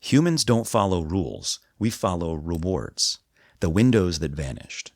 Humans don't follow rules, we follow rewards. The windows that vanished.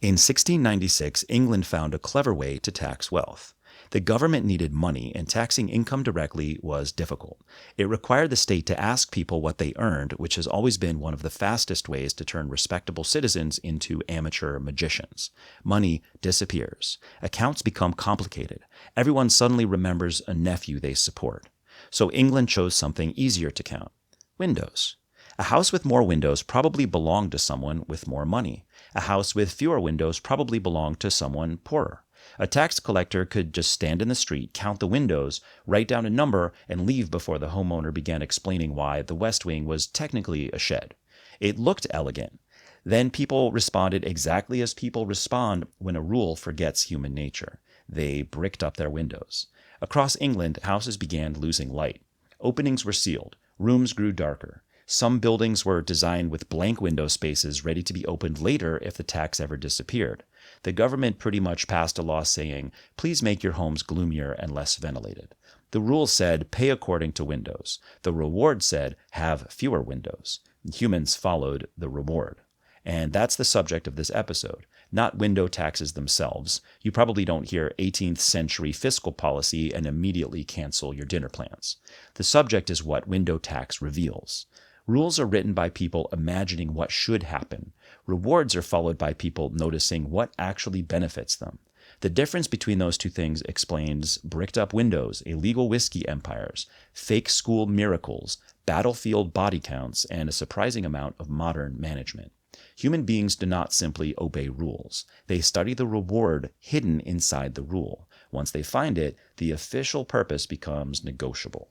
In 1696, England found a clever way to tax wealth. The government needed money, and taxing income directly was difficult. It required the state to ask people what they earned, which has always been one of the fastest ways to turn respectable citizens into amateur magicians. Money disappears. Accounts become complicated. Everyone suddenly remembers a nephew they support. So England chose something easier to count. Windows. A house with more windows probably belonged to someone with more money. A house with fewer windows probably belonged to someone poorer. A tax collector could just stand in the street, count the windows, write down a number, and leave before the homeowner began explaining why the West Wing was technically a shed. It looked elegant. Then people responded exactly as people respond when a rule forgets human nature. They bricked up their windows. Across England, houses began losing light. Openings were sealed. Rooms grew darker. Some buildings were designed with blank window spaces ready to be opened later if the tax ever disappeared. The government pretty much passed a law saying, please make your homes gloomier and less ventilated. The rule said, pay according to windows. The reward said, have fewer windows. Humans followed the reward. And that's the subject of this episode, not window taxes themselves. You probably don't hear 18th century fiscal policy and immediately cancel your dinner plans. The subject is what window tax reveals. Rules are written by people imagining what should happen. Rewards are followed by people noticing what actually benefits them. The difference between those two things explains bricked up windows, illegal whiskey empires, fake school miracles, battlefield body counts, and a surprising amount of modern management. Human beings do not simply obey rules. They study the reward hidden inside the rule. Once they find it, the official purpose becomes negotiable.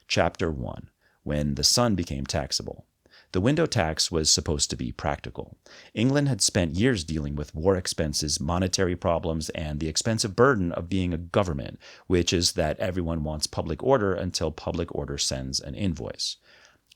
Chapter 1. When the sun became taxable. The window tax was supposed to be practical. England had spent years dealing with war expenses, monetary problems, and the expensive burden of being a government, which is that everyone wants public order until public order sends an invoice.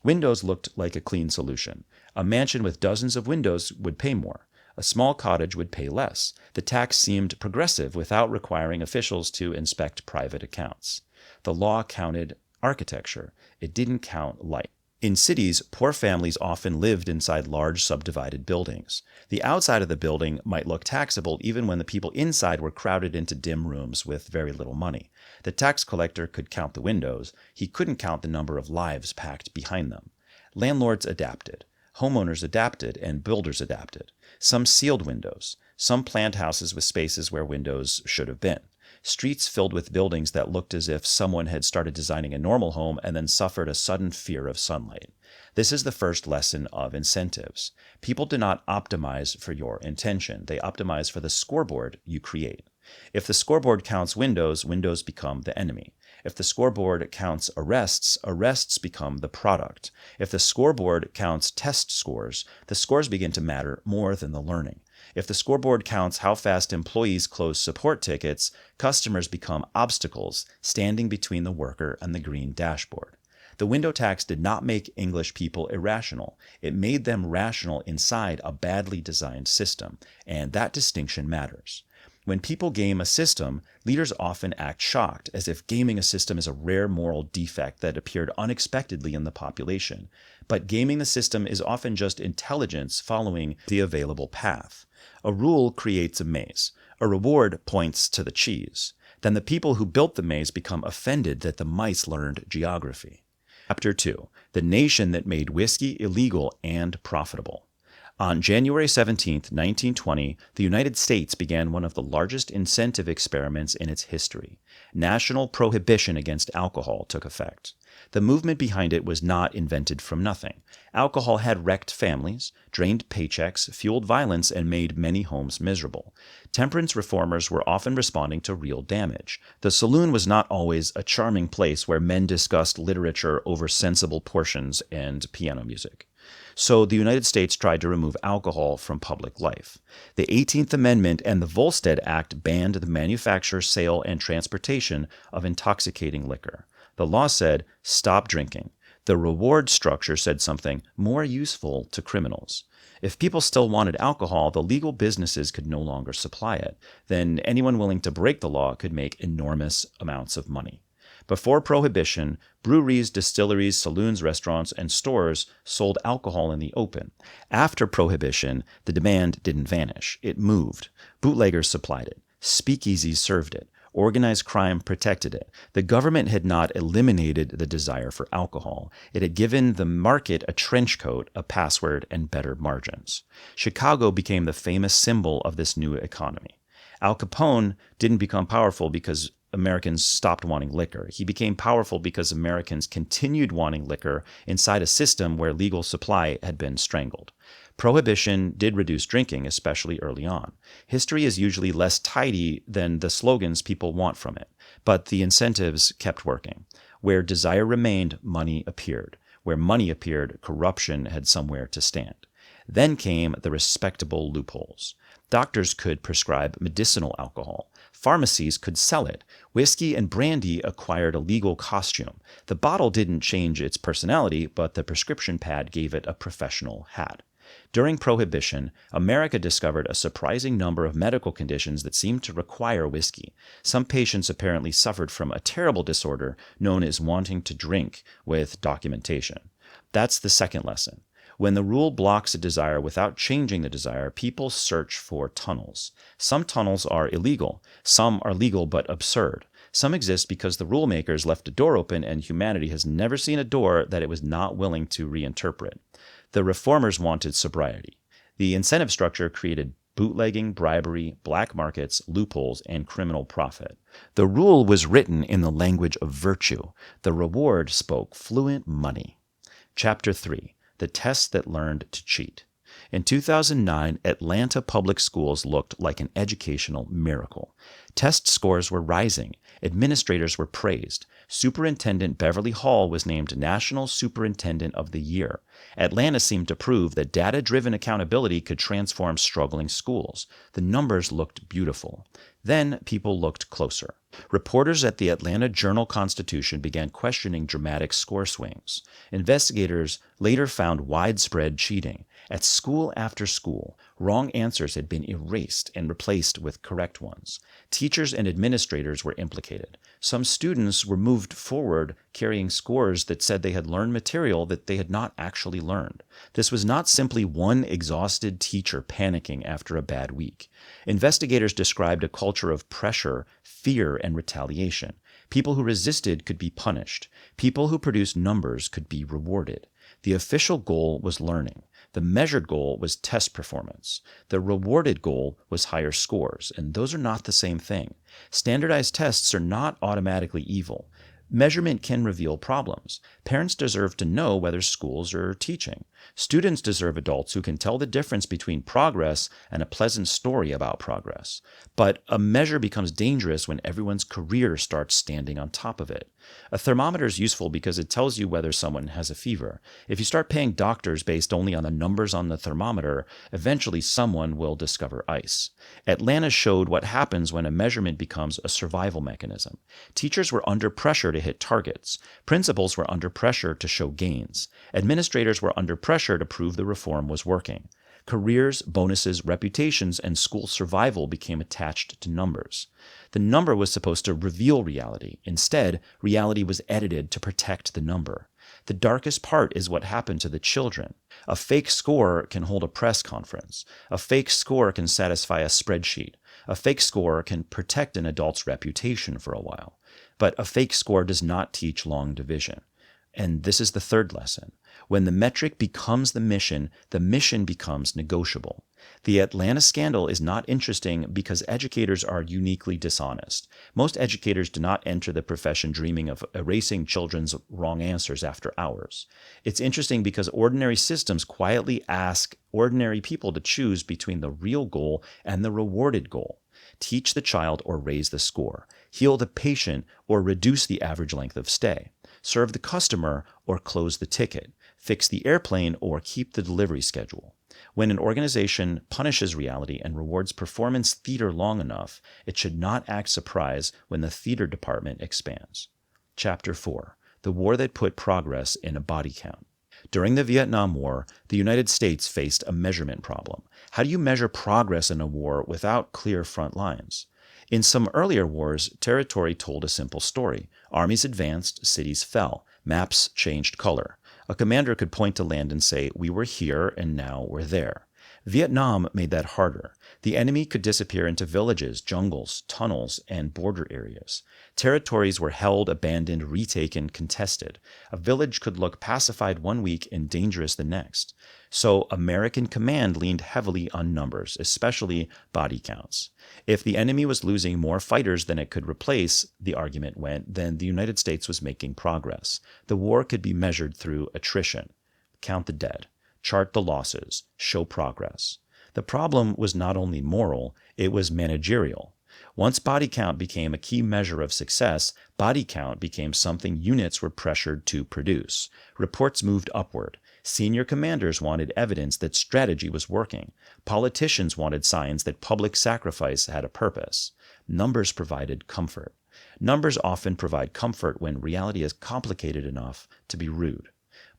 Windows looked like a clean solution. A mansion with dozens of windows would pay more. A small cottage would pay less. The tax seemed progressive without requiring officials to inspect private accounts. The law counted architecture. It didn't count light. In cities, poor families often lived inside large subdivided buildings. The outside of the building might look taxable even when the people inside were crowded into dim rooms with very little money. The tax collector could count the windows. He couldn't count the number of lives packed behind them. Landlords adapted. Homeowners adapted, and builders adapted. Some sealed windows. Some planned houses with spaces where windows should have been. Streets filled with buildings that looked as if someone had started designing a normal home and then suffered a sudden fear of sunlight. This is the first lesson of incentives. People do not optimize for your intention. They optimize for the scoreboard you create. If the scoreboard counts windows, windows become the enemy. If the scoreboard counts arrests, arrests become the product. If the scoreboard counts test scores, the scores begin to matter more than the learning. If the scoreboard counts how fast employees close support tickets, customers become obstacles standing between the worker and the green dashboard. The window tax did not make English people irrational. It made them rational inside a badly designed system, and that distinction matters. When people game a system, leaders often act shocked, as if gaming a system is a rare moral defect that appeared unexpectedly in the population. But gaming the system is often just intelligence following the available path. A rule creates a maze. A reward points to the cheese. Then the people who built the maze become offended that the mice learned geography. Chapter 2. The nation that made whiskey illegal and profitable. On January 17, 1920, the United States began one of the largest incentive experiments in its history. National prohibition against alcohol took effect. The movement behind it was not invented from nothing. Alcohol had wrecked families, drained paychecks, fueled violence, and made many homes miserable. Temperance reformers were often responding to real damage. The saloon was not always a charming place where men discussed literature over sensible portions and piano music. So the United States tried to remove alcohol from public life. The 18th Amendment and the Volstead Act banned the manufacture, sale, and transportation of intoxicating liquor. The law said, stop drinking. The reward structure said something more useful to criminals. If people still wanted alcohol, the legal businesses could no longer supply it. Then anyone willing to break the law could make enormous amounts of money. Before Prohibition, breweries, distilleries, saloons, restaurants, and stores sold alcohol in the open. After Prohibition, the demand didn't vanish. It moved. Bootleggers supplied it. Speakeasies served it. Organized crime protected it. The government had not eliminated the desire for alcohol. It had given the market a trench coat, a password, and better margins. Chicago became the famous symbol of this new economy. Al Capone didn't become powerful because Americans stopped wanting liquor. He became powerful because Americans continued wanting liquor inside a system where legal supply had been strangled. Prohibition did reduce drinking, especially early on. History is usually less tidy than the slogans people want from it, but the incentives kept working. Where desire remained, money appeared. Where money appeared, corruption had somewhere to stand. Then came the respectable loopholes. Doctors could prescribe medicinal alcohol. Pharmacies could sell it. Whiskey and brandy acquired a legal costume. The bottle didn't change its personality, but the prescription pad gave it a professional hat. During Prohibition, America discovered a surprising number of medical conditions that seemed to require whiskey. Some patients apparently suffered from a terrible disorder known as wanting to drink with documentation. That's the second lesson. When the rule blocks a desire without changing the desire, people search for tunnels. Some tunnels are illegal. Some are legal but absurd. Some exist because the rule makers left a door open and humanity has never seen a door that it was not willing to reinterpret. The reformers wanted sobriety. The incentive structure created bootlegging, bribery, black markets, loopholes, and criminal profit. The rule was written in the language of virtue. The reward spoke fluent money. Chapter 3. The Test That Learned to Cheat. In 2009, Atlanta public schools looked like an educational miracle. Test scores were rising. Administrators were praised. Superintendent Beverly Hall was named National Superintendent of the Year. Atlanta seemed to prove that data-driven accountability could transform struggling schools. The numbers looked beautiful. Then people looked closer. Reporters at the Atlanta Journal-Constitution began questioning dramatic score swings. Investigators later found widespread cheating. At school after school, wrong answers had been erased and replaced with correct ones. Teachers and administrators were implicated. Some students were moved forward carrying scores that said they had learned material that they had not actually learned. This was not simply one exhausted teacher panicking after a bad week. Investigators described a culture of pressure, fear, and retaliation. People who resisted could be punished. People who produced numbers could be rewarded. The official goal was learning. The measured goal was test performance. The rewarded goal was higher scores, and those are not the same thing. Standardized tests are not automatically evil. Measurement can reveal problems. Parents deserve to know whether schools are teaching. Students deserve adults who can tell the difference between progress and a pleasant story about progress. But a measure becomes dangerous when everyone's career starts standing on top of it. A thermometer is useful because it tells you whether someone has a fever. If you start paying doctors based only on the numbers on the thermometer, eventually someone will discover ice. Atlanta showed what happens when a measurement becomes a survival mechanism. Teachers were under pressure to hit targets. Principals were under pressure to show gains. Administrators were under pressure to prove the reform was working. Careers, bonuses, reputations, and school survival became attached to numbers. The number was supposed to reveal reality. Instead, reality was edited to protect the number. The darkest part is what happened to the children. A fake score can hold a press conference. A fake score can satisfy a spreadsheet. A fake score can protect an adult's reputation for a while. But a fake score does not teach long division. And this is the third lesson. When the metric becomes the mission becomes negotiable. The Atlanta scandal is not interesting because educators are uniquely dishonest. Most educators do not enter the profession dreaming of erasing children's wrong answers after hours. It's interesting because ordinary systems quietly ask ordinary people to choose between the real goal and the rewarded goal. Teach the child or raise the score. Heal the patient or reduce the average length of stay. Serve the customer or close the ticket. Fix the airplane or keep the delivery schedule. When an organization punishes reality and rewards performance theater long enough, it should not act surprised when the theater department expands. Chapter 4. The War That Put Progress in a Body Count. During the Vietnam War, the United States faced a measurement problem. How do you measure progress in a war without clear front lines? In some earlier wars, territory told a simple story. Armies advanced, cities fell, maps changed color. A commander could point to land and say, "We were here and now we're there." Vietnam made that harder. The enemy could disappear into villages, jungles, tunnels, and border areas. Territories were held, abandoned, retaken, contested. A village could look pacified one week and dangerous the next. So American command leaned heavily on numbers, especially body counts. If the enemy was losing more fighters than it could replace, the argument went, then the United States was making progress. The war could be measured through attrition. Count the dead. Chart the losses, show progress. The problem was not only moral, it was managerial. Once body count became a key measure of success, body count became something units were pressured to produce. Reports moved upward. Senior commanders wanted evidence that strategy was working. Politicians wanted signs that public sacrifice had a purpose. Numbers provided comfort. Numbers often provide comfort when reality is complicated enough to be rude.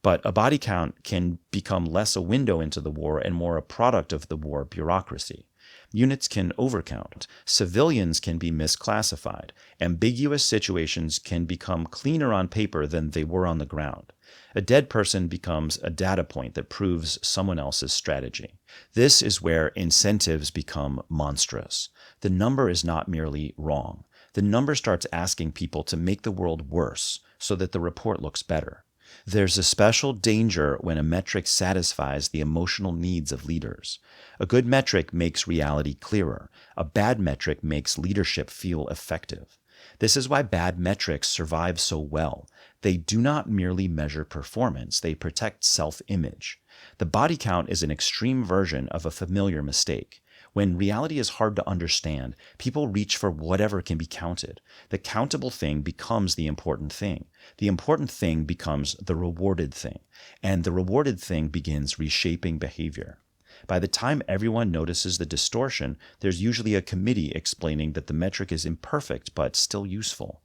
But a body count can become less a window into the war and more a product of the war bureaucracy. Units can overcount. Civilians can be misclassified. Ambiguous situations can become cleaner on paper than they were on the ground. A dead person becomes a data point that proves someone else's strategy. This is where incentives become monstrous. The number is not merely wrong. The number starts asking people to make the world worse so that the report looks better. There's a special danger when a metric satisfies the emotional needs of leaders. A good metric makes reality clearer. A bad metric makes leadership feel effective. This is why bad metrics survive so well. They do not merely measure performance, they protect self-image. The body count is an extreme version of a familiar mistake. When reality is hard to understand, people reach for whatever can be counted. The countable thing becomes the important thing. The important thing becomes the rewarded thing. And the rewarded thing begins reshaping behavior. By the time everyone notices the distortion, there's usually a committee explaining that the metric is imperfect but still useful.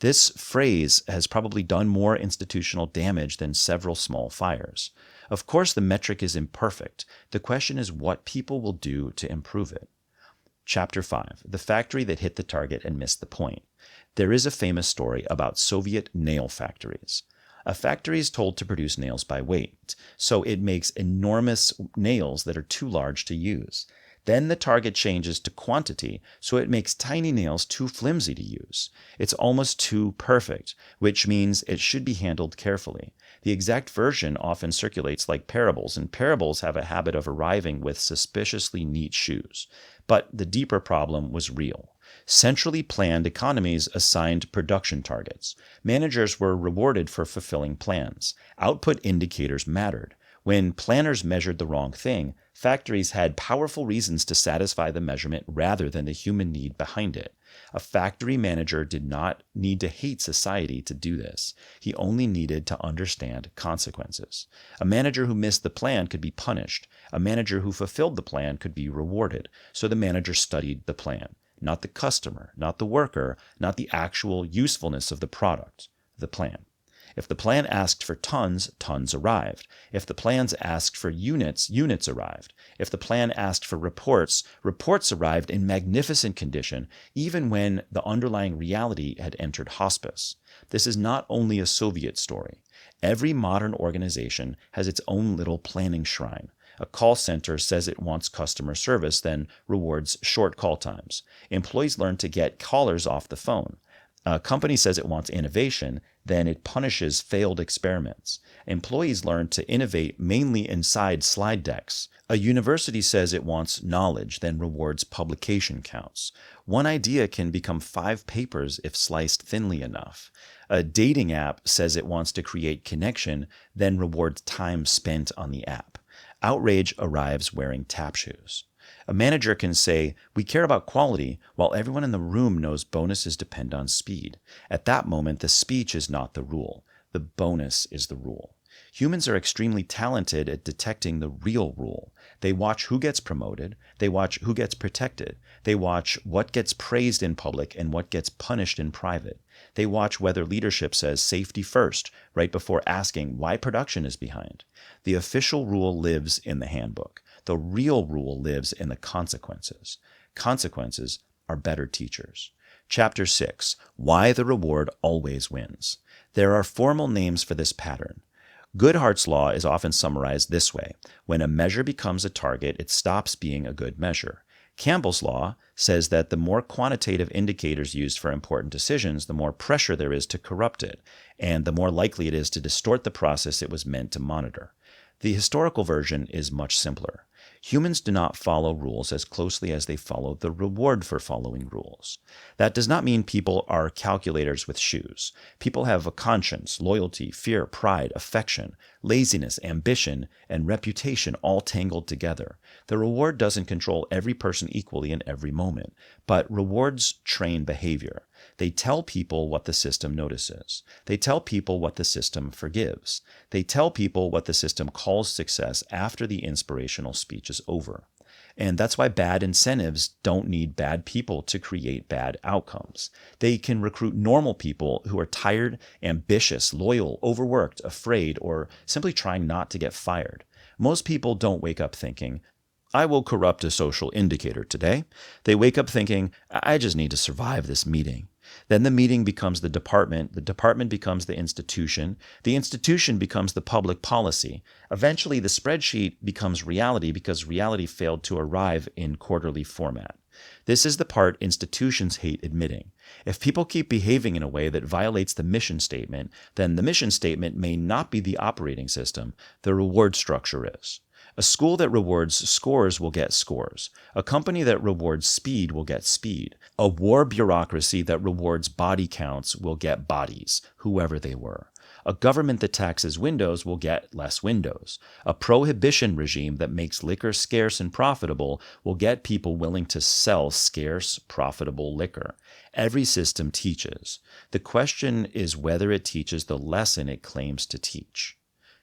This phrase has probably done more institutional damage than several small fires. Of course, the metric is imperfect. The question is what people will do to improve it. Chapter 5. The factory that hit the target and missed the point. There is a famous story about Soviet nail factories. A factory is told to produce nails by weight, so it makes enormous nails that are too large to use. Then the target changes to quantity, so it makes tiny nails too flimsy to use. It's almost too perfect, which means it should be handled carefully. The exact version often circulates like parables, and parables have a habit of arriving with suspiciously neat shoes. But the deeper problem was real. Centrally planned economies assigned production targets. Managers were rewarded for fulfilling plans. Output indicators mattered. When planners measured the wrong thing, factories had powerful reasons to satisfy the measurement rather than the human need behind it. A factory manager did not need to hate society to do this. He only needed to understand consequences. A manager who missed the plan could be punished. A manager who fulfilled the plan could be rewarded. So the manager studied the plan, not the customer, not the worker, not the actual usefulness of the product, the plan. If the plan asked for tons, tons arrived. If the plans asked for units, units arrived. If the plan asked for reports, reports arrived in magnificent condition, even when the underlying reality had entered hospice. This is not only a Soviet story. Every modern organization has its own little planning shrine. A call center says it wants customer service, then rewards short call times. Employees learn to get callers off the phone. A company says it wants innovation, then it punishes failed experiments. Employees learn to innovate mainly inside slide decks. A university says it wants knowledge, then rewards publication counts. One idea can become 5 papers if sliced thinly enough. A dating app says it wants to create connection, then rewards time spent on the app. Outrage arrives wearing tap shoes. A manager can say, "We care about quality," while everyone in the room knows bonuses depend on speed. At that moment, the speech is not the rule. The bonus is the rule. Humans are extremely talented at detecting the real rule. They watch who gets promoted. They watch who gets protected. They watch what gets praised in public and what gets punished in private. They watch whether leadership says safety first, right before asking why production is behind. The official rule lives in the handbook. The real rule lives in the consequences. Consequences are better teachers. Chapter 6. Why the Reward Always Wins. There are formal names for this pattern. Goodhart's law is often summarized this way. When a measure becomes a target, it stops being a good measure. Campbell's law says that the more quantitative indicators used for important decisions, the more pressure there is to corrupt it, and the more likely it is to distort the process it was meant to monitor. The historical version is much simpler. Humans do not follow rules as closely as they follow the reward for following rules. That does not mean people are calculators with shoes. People have a conscience, loyalty, fear, pride, affection, laziness, ambition, and reputation all tangled together. The reward doesn't control every person equally in every moment, but rewards train behavior. They tell people what the system notices. They tell people what the system forgives. They tell people what the system calls success after the inspirational speech is over. And that's why bad incentives don't need bad people to create bad outcomes. They can recruit normal people who are tired, ambitious, loyal, overworked, afraid, or simply trying not to get fired. Most people don't wake up thinking, I will corrupt a social indicator today. They wake up thinking, I just need to survive this meeting. Then the meeting becomes the department becomes the institution becomes the public policy. Eventually, the spreadsheet becomes reality because reality failed to arrive in quarterly format. This is the part institutions hate admitting. If people keep behaving in a way that violates the mission statement, then the mission statement may not be the operating system, the reward structure is. A school that rewards scores will get scores. A company that rewards speed will get speed. A war bureaucracy that rewards body counts will get bodies, whoever they were. A government that taxes windows will get less windows. A prohibition regime that makes liquor scarce and profitable will get people willing to sell scarce, profitable liquor. Every system teaches. The question is whether it teaches the lesson it claims to teach.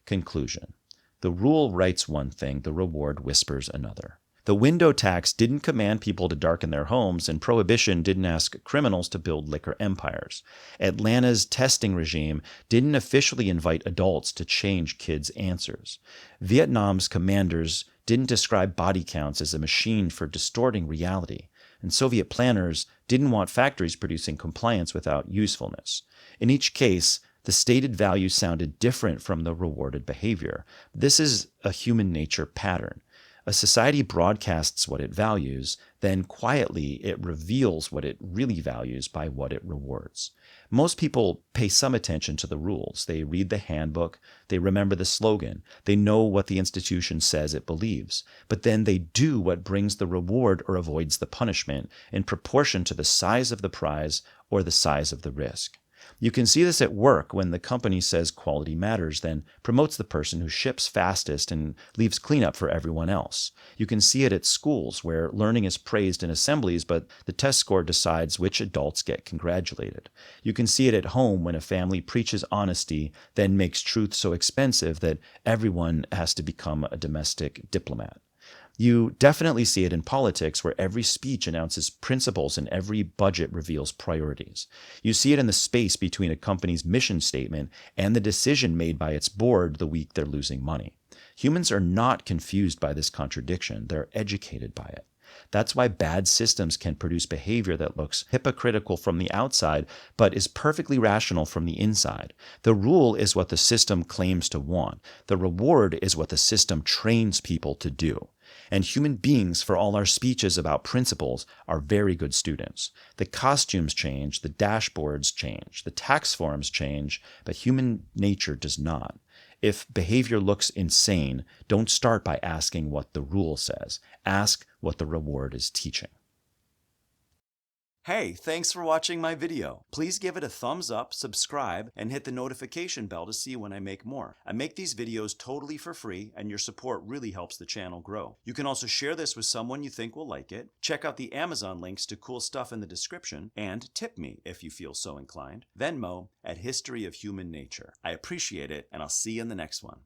Conclusion. The rule writes one thing, the reward whispers another. The window tax didn't command people to darken their homes, and prohibition didn't ask criminals to build liquor empires. Atlanta's testing regime didn't officially invite adults to change kids' answers. Vietnam's commanders didn't describe body counts as a machine for distorting reality. And Soviet planners didn't want factories producing compliance without usefulness. In each case, the stated value sounded different from the rewarded behavior. This is a human nature pattern. A society broadcasts what it values, then quietly it reveals what it really values by what it rewards. Most people pay some attention to the rules. They read the handbook, they remember the slogan, they know what the institution says it believes, but then they do what brings the reward or avoids the punishment in proportion to the size of the prize or the size of the risk. You can see this at work when the company says quality matters, then promotes the person who ships fastest and leaves cleanup for everyone else. You can see it at schools where learning is praised in assemblies, but the test score decides which adults get congratulated. You can see it at home when a family preaches honesty, then makes truth so expensive that everyone has to become a domestic diplomat. You definitely see it in politics where every speech announces principles and every budget reveals priorities. You see it in the space between a company's mission statement and the decision made by its board the week they're losing money. Humans are not confused by this contradiction. They're educated by it. That's why bad systems can produce behavior that looks hypocritical from the outside, but is perfectly rational from the inside. The rule is what the system claims to want. The reward is what the system trains people to do. And human beings, for all our speeches about principles, are very good students. The costumes change, the dashboards change, the tax forms change, but human nature does not. If behavior looks insane, don't start by asking what the rule says. Ask what the reward is teaching. Hey, thanks for watching my video. Please give it a thumbs up, subscribe, and hit the notification bell to see when I make more. I make these videos totally for free, and your support really helps the channel grow. You can also share this with someone you think will like it. Check out the Amazon links to cool stuff in the description, and tip me if you feel so inclined. Venmo at History of Human Nature. I appreciate it, and I'll see you in the next one.